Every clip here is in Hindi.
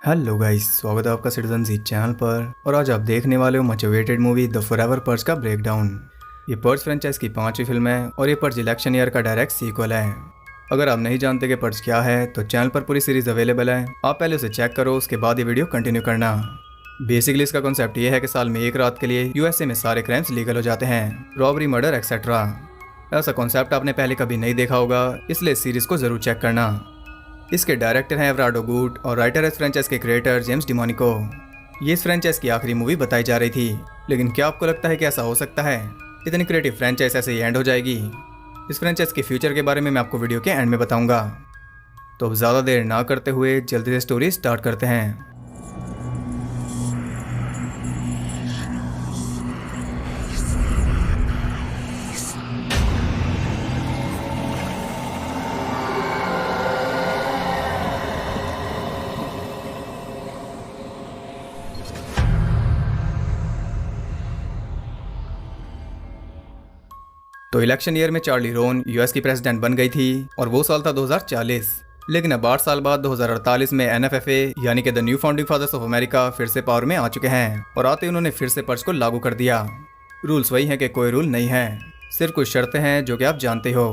हेलो गाइस, स्वागत है आपका सिटीजन जी चैनल पर। और आज आप देखने वाले हो much awaited movie the forever purse का ब्रेकडाउन। ये पर्स फ्रेंचाइज की 5वीं फिल्म है और ये पर्स इलेक्शन ईयर का डायरेक्ट सीक्वल है। अगर आप नहीं जानते कि पर्स क्या है तो चैनल पर पूरी सीरीज अवेलेबल है, आप पहले उसे चेक करो, उसके बाद ये वीडियो कंटिन्यू करना। बेसिकली इसका कॉन्सेप्ट ये है कि साल में एक रात के लिए यूएसए में सारे क्राइम्स लीगल हो जाते हैं, रॉबरी, मर्डर एक्सेट्रा। ऐसा कॉन्सेप्ट आपने पहले कभी नहीं देखा होगा, इसलिए इस सीरीज को जरूर चेक करना। इसके डायरेक्टर हैं एवराडो गुट और राइटर है इस फ्रेंचाइज के क्रिएटर जेम्स डिमोनिको। ये इस फ्रेंचाइज की आखिरी मूवी बताई जा रही थी, लेकिन क्या आपको लगता है कि ऐसा हो सकता है? इतनी क्रिएटिव फ्रेंचाइज ऐसे ही एंड हो जाएगी? इस फ्रेंचाइज के फ्यूचर के बारे में मैं आपको वीडियो के एंड में बताऊंगा। तो अब ज़्यादा देर ना करते हुए जल्दी से स्टोरी स्टार्ट करते हैं। तो इलेक्शन ईयर में चार्ली रोन यूएस की प्रेसिडेंट बन गई थी और वो साल था 2040। लेकिन अब 8 साल बाद 2048 में एनएफएफए यानी कि the new founding fathers of America फिर से पावर में आ चुके हैं और आते ही उन्होंने फिर से पर्च को लागू कर दिया। रूल्स वही हैं कि कोई रूल नहीं है, सिर्फ कुछ शर्तें हैं जो कि आप जानते हो।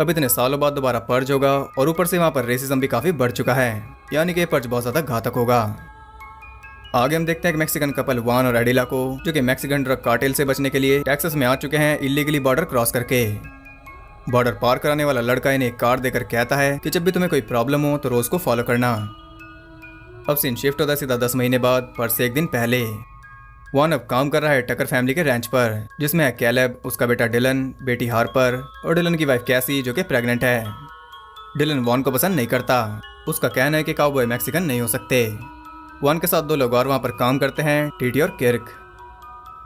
अब इतने सालों बाद दोबारा पर्च होगा और ऊपर से वहाँ पर रेसिज्म भी काफ़ी बढ़ चुका है, यानी कि पर्च बहुत ज़्यादा घातक होगा। आगे हम देखते हैं कि मैक्सिकन कपल वान और एडिला को, जो कि मैक्सिकन ड्रग कार्टेल से बचने के लिए टेक्सास में आ चुके हैं इलीगली बॉर्डर क्रॉस करके। बॉर्डर पार कराने वाला लड़का इन्हें एक कार्ड देकर कहता है कि जब भी तुम्हें कोई प्रॉब्लम हो तो रोज को फॉलो करना। अब सीन शिफ्ट होता है सीधा 10 महीने बाद, पर से एक दिन पहले। वान अब काम कर रहा है टकर फैमिली के रैंच पर, जिसमें है कैलेब, उसका बेटा डिलन, बेटी हार्पर और डिलन की वाइफ कैसी जो कि प्रेग्नेंट है। डिलन वान को पसंद नहीं करता, उसका कहना है कि काउबॉय मैक्सिकन नहीं हो सकते। वान के साथ 2 लोग और वहाँ पर काम करते हैं, टीटी और किर्क।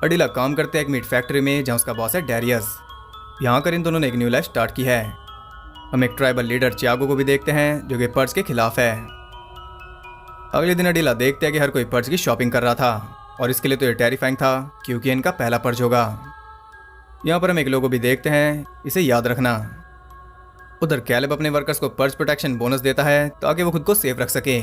अडिला काम करते हैं एक मीट फैक्ट्री में जहाँ उसका बॉस है डैरियस। यहाँ कर इन दोनों ने एक न्यू लाइफ स्टार्ट की है। हम एक ट्राइबल लीडर चियागो को भी देखते हैं जो कि पर्च के खिलाफ है। अगले दिन अडिला देखते हैं कि हर कोई पर्च की शॉपिंग कर रहा था और इसके लिए तो ये टेरिफाइंग था क्योंकि इनका पहला पर्च होगा। यहाँ पर हम एक लोगो भी देखते हैं, इसे याद रखना। उधर कैलेब अपने वर्कर्स को पर्च प्रोटेक्शन बोनस देता है ताकि वो खुद को सेफ रख सके।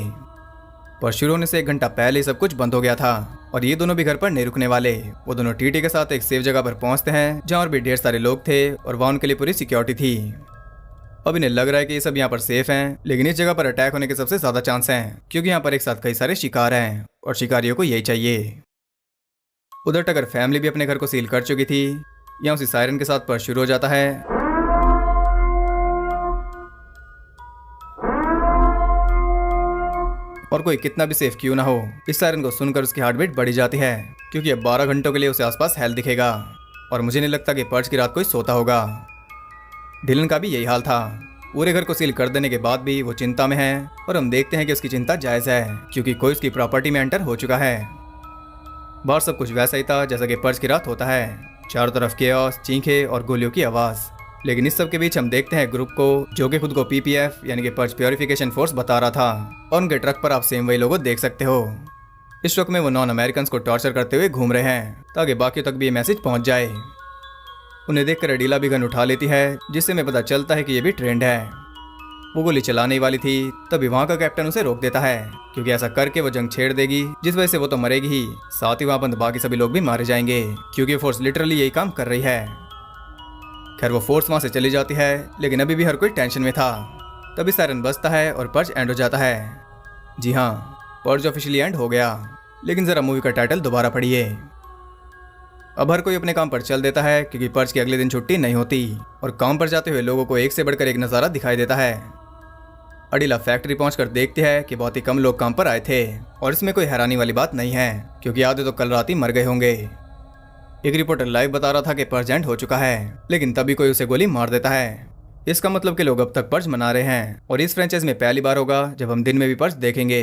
पर शुरू होने से 1 घंटा पहले सब कुछ बंद हो गया था और ये दोनों भी घर पर नहीं रुकने वाले। वो दोनों टीटी के साथ एक सेफ जगह पर पहुंचते हैं जहां और भी ढेर सारे लोग थे और वहां उनके लिए पूरी सिक्योरिटी थी। अब इन्हें लग रहा है कि ये सब यहाँ पर सेफ हैं, लेकिन इस जगह पर अटैक होने के सबसे ज्यादा चांस हैं क्योंकि यहाँ पर एक साथ कई सारे शिकार हैं और शिकारियों को यही चाहिए। उधर टकर फैमिली भी अपने घर को सील कर चुकी थी। यहाँ उसी सायरन के साथ पर्च शुरू हो जाता है। और कोई कितना भी सेफ क्यों ना हो, इस सायरन को सुनकर उसकी हार्ट बीट बढ़ी जाती है क्योंकि अब 12 घंटों के लिए उसे आसपास हेल दिखेगा और मुझे नहीं लगता कि पर्च की रात कोई सोता होगा। डिलन का भी यही हाल था। पूरे घर को सील कर देने के बाद भी वो चिंता में है और हम देखते हैं कि उसकी चिंता जायज़ है क्योंकि कोई उसकी प्रॉपर्टी में एंटर हो चुका है। बाहर सब कुछ वैसा ही था जैसा कि पर्च की रात होता है, चारों तरफ केओस, चीखे और गोलियों की आवाज़। लेकिन इस सब के बीच हम देखते हैं ग्रुप को जो कि खुद को पीपीएफ यानी कि पर्च प्योरिफिकेशन फोर्स बता रहा था और उनके ट्रक पर आप सेम वही लोगों देख सकते हो। इस ट्रक में वो नॉन अमेरिकन को टॉर्चर करते हुए घूम रहे हैं ताकि बाकियों तक भी ये मैसेज पहुंच जाए। उन्हें देखकर अडीला भी गन उठा लेती है, जिससे हमें पता चलता है कि ये भी ट्रेंड है। वो गोली चलाने वाली थी तभी वहाँ का कैप्टन उसे रोक देता है क्योंकि ऐसा करके वो जंग छेड़ देगी, जिस वजह से वो तो मरेगी ही, साथ ही वहाँ बंद बाकी सभी लोग भी मारे जाएंगे क्योंकि फोर्स लिटरली यही काम कर रही है। खैर वो फोर्स वहां से चली जाती है, लेकिन अभी भी हर कोई टेंशन में था। तभी सायरन बजता है और पर्च एंड हो जाता है। जी हाँ, पर्च ऑफिशियली एंड हो गया। लेकिन जरा मूवी का टाइटल दोबारा पढ़िए। अब हर कोई अपने काम पर चल देता है क्योंकि पर्च के अगले दिन छुट्टी नहीं होती और काम पर जाते हुए लोगों को एक से बढ़कर एक नज़ारा दिखाई देता है। अडिला फैक्ट्री पहुंचकर देखती है कि बहुत ही कम लोग काम पर आए थे और इसमें कोई हैरानी वाली बात नहीं है क्योंकि आधे तो कल रात ही मर गए होंगे। एक रिपोर्टर लाइव बता रहा था कि पर्च एंड हो चुका है, लेकिन तभी कोई उसे गोली मार देता है। इसका मतलब कि लोग अब तक पर्च मना रहे हैं और इस फ्रेंचाइज में पहली बार होगा जब हम दिन में भी पर्च देखेंगे।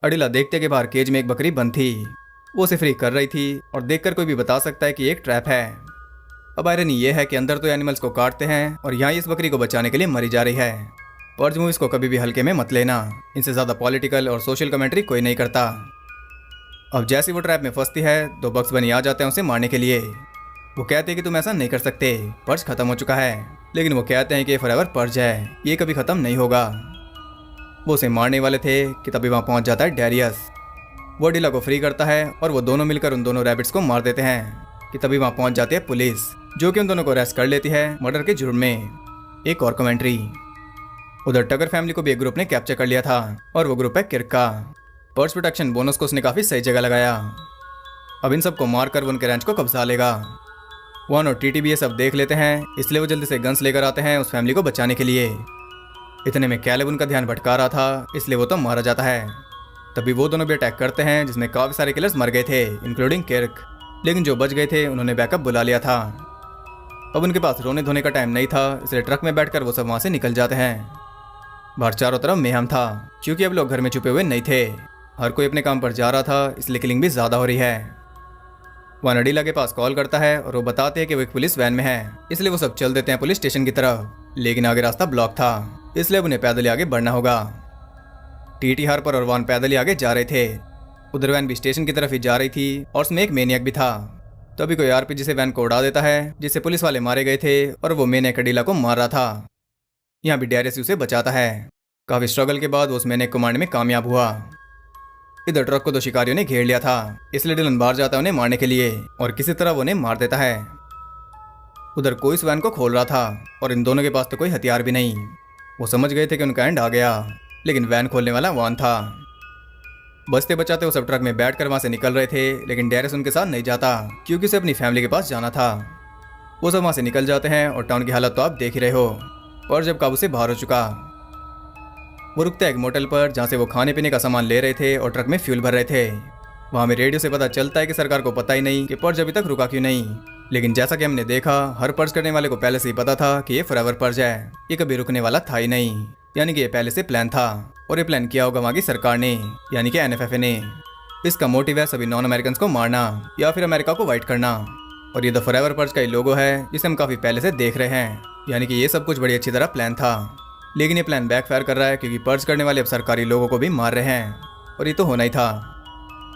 अडिला देखते कि बाहर केज में एक बकरी बंद थी, वो उसे फ्री कर रही थी और देखकर कोई भी बता सकता है कि एक ट्रैप है। अब आयरनी ये है कि अंदर तो एनिमल्स को काटते हैं और यहाँ इस बकरी को बचाने के लिए मरी जा रही है। पर्च मूवीज को कभी भी हल्के में मत लेना, इनसे ज्यादा पॉलिटिकल और सोशल कमेंट्री कोई नहीं करता। अब जैसे वो ट्रैप में फंसती है, 2 बक्स बनी आ जाते हैं उसे मारने के लिए। वो कहते हैं कि तुम ऐसा नहीं कर सकते, पर्च खत्म हो चुका है, लेकिन वो कहते हैं कि फॉरएवर पर्च है, ये कभी खत्म नहीं होगा। वो उसे मारने वाले थे कि तभी वहाँ पहुँच जाता है डैरियस। वो अडिला को फ्री करता है और वो दोनों मिलकर उन दोनों रैबिट्स को मार देते हैं कि तभी वहाँ पहुँच जाती है पुलिस, जो कि उन दोनों को अरेस्ट कर लेती है मर्डर के जुर्म में। एक और कमेंट्री, उधर टगर फैमिली को भी एक ग्रुप ने कैप्चर कर लिया था और वो ग्रुप है किर्क का। पर्स प्रोटेक्शन बोनस को उसने काफ़ी सही जगह लगाया। अब इन सबको मारकर वो उनके रैंच को कब्जा लेगा। वन और टीटी भी ये सब देख लेते हैं, इसलिए वो जल्दी से गन्स लेकर आते हैं उस फैमिली को बचाने के लिए। इतने में कैलेब उनका ध्यान भटका रहा था, इसलिए वो तो मारा जाता है। तभी वो दोनों भी अटैक करते हैं जिसमें काफ़ी सारे किलर्स मर गए थे इंक्लूडिंग किर्क, लेकिन जो बच गए थे उन्होंने बैकअप बुला लिया था। अब उनके पास रोने धोने का टाइम नहीं था, इसलिए ट्रक में बैठकर वो सब वहाँ से निकल जाते हैं। बाहर चारों तरफ मेहम था क्योंकि अब लोग घर में छुपे हुए नहीं थे, हर कोई अपने काम पर जा रहा था, इसलिए किलिंग भी ज़्यादा हो रही है। वह अडिला के पास कॉल करता है और वो बताते हैं कि वो एक पुलिस वैन में है, इसलिए वो सब चल देते हैं पुलिस स्टेशन की तरफ। लेकिन आगे रास्ता ब्लॉक था, इसलिए अब उन्हें पैदल ही आगे बढ़ना होगा। टीटी, हार्पर और वान पैदल ही आगे जा रहे थे। उधर वैन भी स्टेशन की तरफ ही जा रही थी और उसमें एक मेनियक भी था। तभी कोई आरपीजी से वैन को उड़ा देता है, जिससे पुलिस वाले मारे गए थे और वो मेनियक अडिला को मार रहा था। यहाँ भी डैरियस उसे बचाता है। काफ़ी स्ट्रगल के बाद वो उस मेनियक को मारने में कामयाब हुआ। इधर ट्रक को दो शिकारियों ने घेर लिया था, इसलिए डिलन बाहर जाता है उन्हें मारने के लिए और किसी तरह वो उन्हें मार देता है। उधर कोई इस वैन को खोल रहा था और इन दोनों के पास तो कोई हथियार भी नहीं। वो समझ गए थे कि उनका एंड आ गया, लेकिन वैन खोलने वाला वान था। बचते बचाते वो सब ट्रक में बैठकर वहां से निकल रहे थे, लेकिन डैरियस उनके साथ नहीं जाता क्योंकि उसे अपनी फैमिली के पास जाना था। वो सब वहां से निकल जाते हैं और टाउन की हालत तो आप देख ही रहे हो। और जब काबू से बाहर हो चुका, वो रुकते एक मोटल पर जहाँ से वो खाने पीने का सामान ले रहे थे और ट्रक में फ्यूल भर रहे थे। वहाँ में रेडियो से पता चलता है कि सरकार को पता ही नहीं कि पर्ज अभी तक रुका क्यों नहीं। लेकिन जैसा कि हमने देखा, हर पर्ज करने वाले को पहले से ही पता था कि ये फॉरएवर पर्ज है, ये कभी रुकने वाला था ही नहीं। यानी कि ये पहले से प्लान था और ये प्लान किया होगा वहाँ की सरकार ने, यानी कि एनएफएफए ने। इसका मोटिव है सभी नॉन अमेरिकन को मारना या फिर अमेरिका को वाइट करना। और ये द फॉरएवर पर्ज का ही लोगो है जिसे हम काफ़ी पहले से देख रहे हैं, यानी कि ये सब कुछ बड़ी अच्छी तरह प्लान था। लेकिन ये प्लान बैकफायर कर रहा है क्योंकि पर्ज करने वाले अब सरकारी लोगों को भी मार रहे हैं और ये तो होना ही था।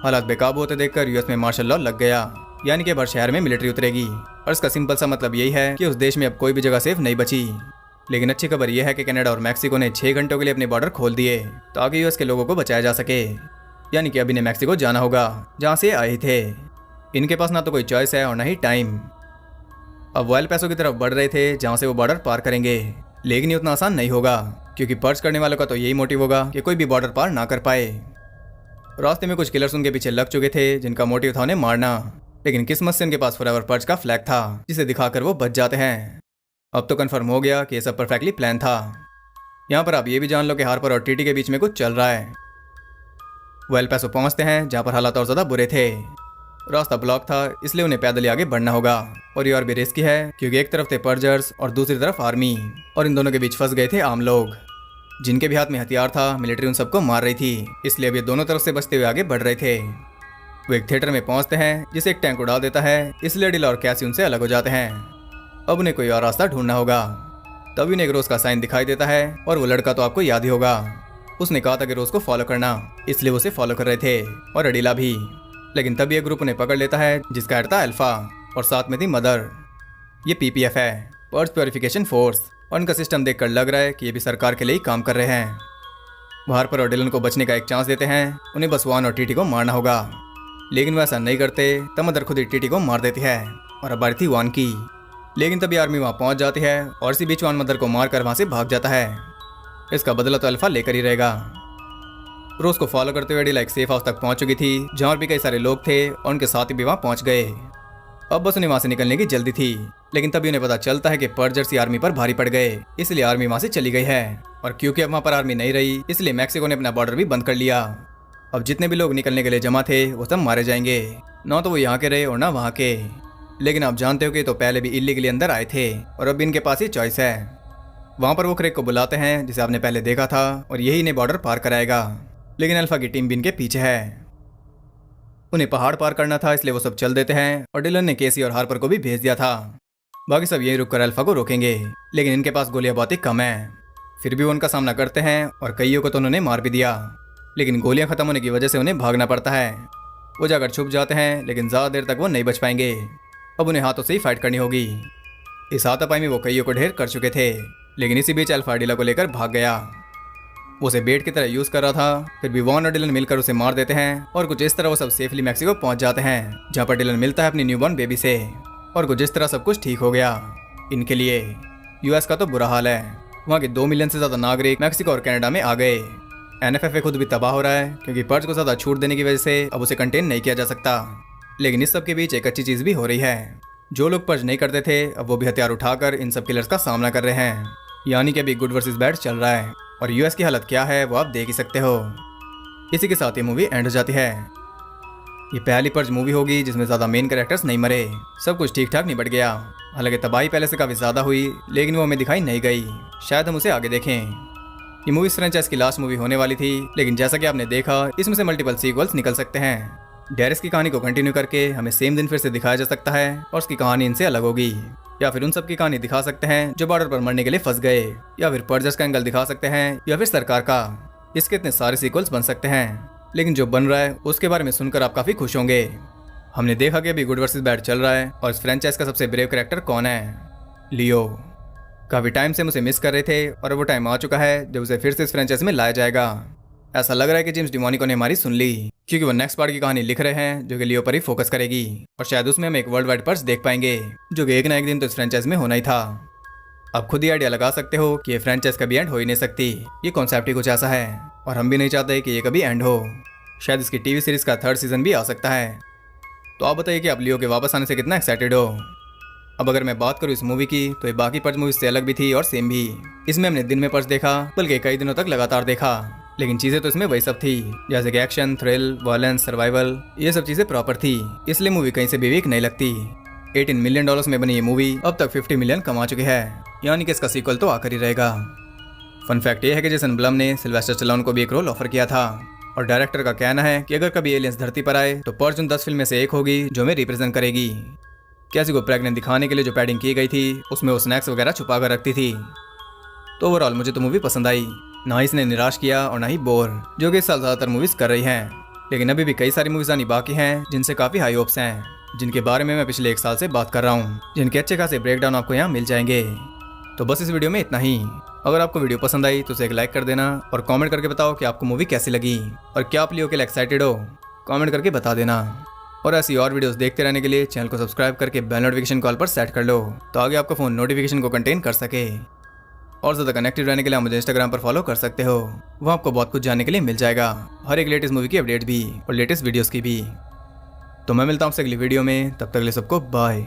हालात बेकाबू होते देखकर यूएस में मार्शल लॉ लग गया, यानी कि हर शहर में मिलिट्री उतरेगी। और इसका सिंपल सा मतलब यही है कि उस देश में अब कोई भी जगह सेफ नहीं बची। लेकिन अच्छी खबर यह है कि कनाडा और मैक्सिको ने 6 घंटों के लिए अपने बॉर्डर खोल दिए ताकि यूएस के लोगों को बचाया जा सके। यानी कि अभी ने मैक्सिको जाना होगा जहाँ से आए थे। इनके पास ना तो कोई चॉइस है और ना ही टाइम। अब वो एल पैसो की तरफ बढ़ रहे थे जहाँ से वो बॉर्डर पार करेंगे, लेकिन ये उतना आसान नहीं होगा क्योंकि पर्ज करने वालों का तो यही मोटिव होगा कि कोई भी बॉर्डर पार ना कर पाए। रास्ते में कुछ किलर्स उनके पीछे लग चुके थे जिनका मोटिव था उन्हें मारना, लेकिन किस्मत से उनके पास फॉरएवर पर्ज का फ्लैग था जिसे दिखाकर वो बच जाते हैं। अब तो कंफर्म हो गया कि ये सब परफेक्टली प्लान था। यहाँ पर आप ये भी जान लो कि हार्पर और टीटी के बीच में कुछ चल रहा है। वो एल पैसो पहुँचते हैं जहाँ पर हालात और ज़्यादा बुरे थे। रास्ता ब्लॉक था, इसलिए उन्हें पैदल ही आगे बढ़ना होगा और ये और भी रिस्की है क्योंकि एक तरफ थे पर्जर्स और दूसरी तरफ आर्मी, और इन दोनों के बीच फंस गए थे आम लोग जिनके भी हाथ में हथियार था। मिलिट्री उन सबको मार रही थी, इसलिए अब ये दोनों तरफ से बचते हुए आगे बढ़ रहे थे। वो एक थिएटर में पहुंचते हैं जिसे एक टैंक उड़ा देता है, इसलिए डिला और कैसी उनसे अलग हो जाते हैं। अब उन्हें कोई और रास्ता ढूंढना होगा। तभी उन्हें एक रोज का साइन दिखाई देता है और वो लड़का तो आपको याद ही होगा, उसने कहा था कि रोज को फॉलो करना, इसलिए वो उसे फॉलो कर रहे थे और अडिला भी। लेकिन तभी एक ग्रुप उन्हें पकड़ लेता है जिसका हेड था अल्फा और साथ में थी मदर। ये पीपीएफ है, पर्ज प्योरिफिकेशन फोर्स, और उनका सिस्टम देखकर लग रहा है कि ये भी सरकार के लिए ही काम कर रहे हैं। हार्पर और डिलन को बचने का एक चांस देते हैं, उन्हें बस वान और टीटी को मारना होगा। लेकिन वो ऐसा नहीं करते, तब मदर खुद ही टीटी को मार देती है और अब बारी थी वान की। लेकिन तभी आर्मी वहाँ पहुँच जाती है और इसी बीच वान मदर को मारकर वहाँ से भाग जाता है। इसका बदला तो अल्फा लेकर ही रहेगा। रोज को फॉलो करते हुए डिला एक सेफ हाउस तक पहुंच चुकी थी जहाँ भी कई सारे लोग थे और उनके साथी भी वहाँ पहुंच गए। अब बस उन्हें वहाँ से निकलने की जल्दी थी, लेकिन तभी उन्हें पता चलता है कि पर्जर्स ही आर्मी पर भारी पड़ गए, इसलिए आर्मी वहाँ से चली गई है। और क्योंकि अब वहाँ पर आर्मी नहीं रही, इसलिए मैक्सिको ने अपना बॉर्डर भी बंद कर लिया। अब जितने भी लोग निकलने के लिए जमा थे वो सब मारे जाएंगे, ना तो वो यहाँ के रहे और ना वहाँ के। लेकिन आप जानते हो कि तो पहले भी इल्लीगली अंदर आए थे और अब इनके पास ही चॉइस है। वहाँ पर वो क्रेग को बुलाते हैं जिसे आपने पहले देखा था, और यही इन्हें बॉर्डर पार कराएगा। लेकिन अल्फा की टीम भी इनके पीछे है। उन्हें पहाड़ पार करना था, इसलिए वो सब चल देते हैं और डिलन ने केसी और हार्पर को भी भेज दिया था। बाकी सब यहीं रुककर अल्फा को रोकेंगे, लेकिन इनके पास गोलियां बहुत ही कम है। फिर भी वो उनका सामना करते हैं और कईयों को तो उन्होंने मार भी दिया, लेकिन गोलियां खत्म होने की वजह से उन्हें भागना पड़ता है। वो जाकर छुप जाते हैं, लेकिन ज़्यादा देर तक वो नहीं बच पाएंगे। अब उन्हें हाथों से ही फाइट करनी होगी। इस हाथापाई में वो कईयों को ढेर कर चुके थे, लेकिन इसी बीच अल्फा डिला को लेकर भाग गया। वो उसे बेट की तरह यूज कर रहा था। फिर भी वॉन और डिलन मिलकर उसे मार देते हैं और कुछ इस तरह वो सब सेफली मैक्सिको पहुंच जाते हैं, जहाँ पर डिलन मिलता है अपनी न्यूबॉर्न बेबी से। और कुछ इस तरह सब कुछ ठीक हो गया इनके लिए। यूएस का तो बुरा हाल है, वहाँ के 2 मिलियन से ज्यादा नागरिक मैक्सिको और कनाडा में आ गए। एनएफएफए खुद भी तबाह हो रहा है क्योंकि पर्च को ज्यादा छूट देने की वजह से अब उसे कंटेन नहीं किया जा सकता। लेकिन इस सब के बीच एक अच्छी चीज भी हो रही है। जो लोग पर्च नहीं करते थे अब वो भी हथियार उठाकर इन सब किलर्स का सामना कर रहे हैं, यानी कि अभी गुड वर्सेस बैड चल रहा है। और यूएस की हालत क्या है वो आप देख ही सकते हो। इसी के साथ ये मूवी एंड हो जाती है। ये पहली पर्च मूवी होगी जिसमें ज्यादा मेन कैरेक्टर्स नहीं मरे, सब कुछ ठीक ठाक निपट गया। हालांकि तबाही पहले से काफी ज्यादा हुई, लेकिन वो हमें दिखाई नहीं गई। शायद हम उसे आगे देखें। ये मूवी फ्रेंचाइज की लास्ट मूवी होने वाली थी, लेकिन जैसा कि आपने देखा इसमें से मल्टीपल सीक्वल्स निकल सकते हैं। डेरिस की कहानी को कंटिन्यू करके हमें सेम दिन फिर से दिखाया जा सकता है और उसकी कहानी इनसे अलग होगी। या फिर उन सब की कहानी दिखा सकते हैं जो बॉर्डर पर मरने के लिए फंस गए, या फिर पर्जर्स का एंगल दिखा सकते हैं, या फिर सरकार का। इसके इतने सारे सीक्वल्स बन सकते हैं, लेकिन जो बन रहा है उसके बारे में सुनकर आप काफी खुश होंगे। हमने देखा कि अभी गुड वर्सेस बैड चल रहा है और इस फ्रेंचाइज का सबसे ब्रेव कैरेक्टर कौन है? लियो। काफी टाइम से हम उसे मिस कर रहे थे और वो टाइम आ चुका है जब उसे फिर से इस फ्रेंचाइज में लाया जाएगा। ऐसा लग रहा है कि जेम्स डिमोनिको ने हमारी सुन ली, क्योंकि वो नेक्स्ट पार्ट की कहानी लिख रहे हैं जो कि लियो पर ही फोकस करेगी। और शायद उसमें हम एक वर्ल्ड वाइड पर्च देख पाएंगे, जो कि एक ना एक दिन तो इस फ्रेंचाइज में होना ही था। आप खुद ही आइडिया लगा सकते हो कि ये फ्रेंचाइज कभी एंड हो ही नहीं सकती। ये कॉन्सेप्ट ही कुछ ऐसा है और हम भी नहीं चाहते कि ये कभी एंड हो। शायद इसकी टीवी सीरीज का 3rd सीजन भी आ सकता है। तो आप बताइए कि आप लियो के वापस आने से कितना एक्साइटेड हो? अब अगर मैं बात करूँ इस मूवी की, तो ये बाकी पर्च मूवी से अलग भी थी और सेम भी। इसमें हमने दिन में पर्च देखा, बल्कि कई दिनों तक लगातार देखा, लेकिन चीजें तो इसमें वही सब थी, जैसे कि एक्शन, थ्रिल, वायलेंस, सर्वाइवल, ये सब चीजें प्रॉपर थी। इसलिए मूवी कहीं से भी वीक नहीं लगती। $18 मिलियन में बनी ये मूवी अब तक 50 मिलियन कमा चुकी है, यानी कि इसका सीक्वल तो आकर ही रहेगा। फन फैक्ट ये है कि जेसन ब्लम ने सिल्वेस्टर स्टैलोन को भी एक रोल ऑफर किया था और डायरेक्टर का कहना है कि अगर कभी एलियंस धरती पर आए तो पर्च उन 10 फिल्म में से एक होगी जो हमें रिप्रेजेंट करेगी। कैसी को प्रेग्नेंट दिखाने के लिए जो पैडिंग की गई थी उसमें वो स्नैक्स वगैरह छुपा कर रखती थी। तो ओवरऑल मुझे तो मूवी पसंद आई, ना ही इसने निराश किया और ना ही बोर, जो कि इस साल ज्यादातर मूवीज कर रही हैं। लेकिन अभी भी कई सारी मूवीज आनी बाकी हैं जिनसे काफी हाई होप्स हैं, जिनके बारे में मैं पिछले 1 साल से बात कर रहा हूँ, जिनके अच्छे खासे ब्रेकडाउन आपको यहाँ मिल जाएंगे। तो बस इस वीडियो में इतना ही। अगर आपको वीडियो पसंद आई तो उसे एक लाइक कर देना और कमेंट करके बताओ कि आपको मूवी कैसी लगी और क्या आप लियो के लिए एक्साइटेड हो, कमेंट करके बता देना। और ऐसी और वीडियोस देखते रहने के लिए चैनल को सब्सक्राइब करके बेल नोटिफिकेशन कॉल पर सेट कर लो, तो आगे आपका फोन नोटिफिकेशन को कंटेन कर सके। और ज़्यादा कनेक्टेड रहने के लिए आप मुझे इंस्टाग्राम पर फॉलो कर सकते हो, वहाँ आपको बहुत कुछ जानने के लिए मिल जाएगा, हर एक लेटेस्ट मूवी की अपडेट भी और लेटेस्ट वीडियोस की भी। तो मैं मिलता हूँ आपसे अगली वीडियो में, तब तक के लिए सबको बाय।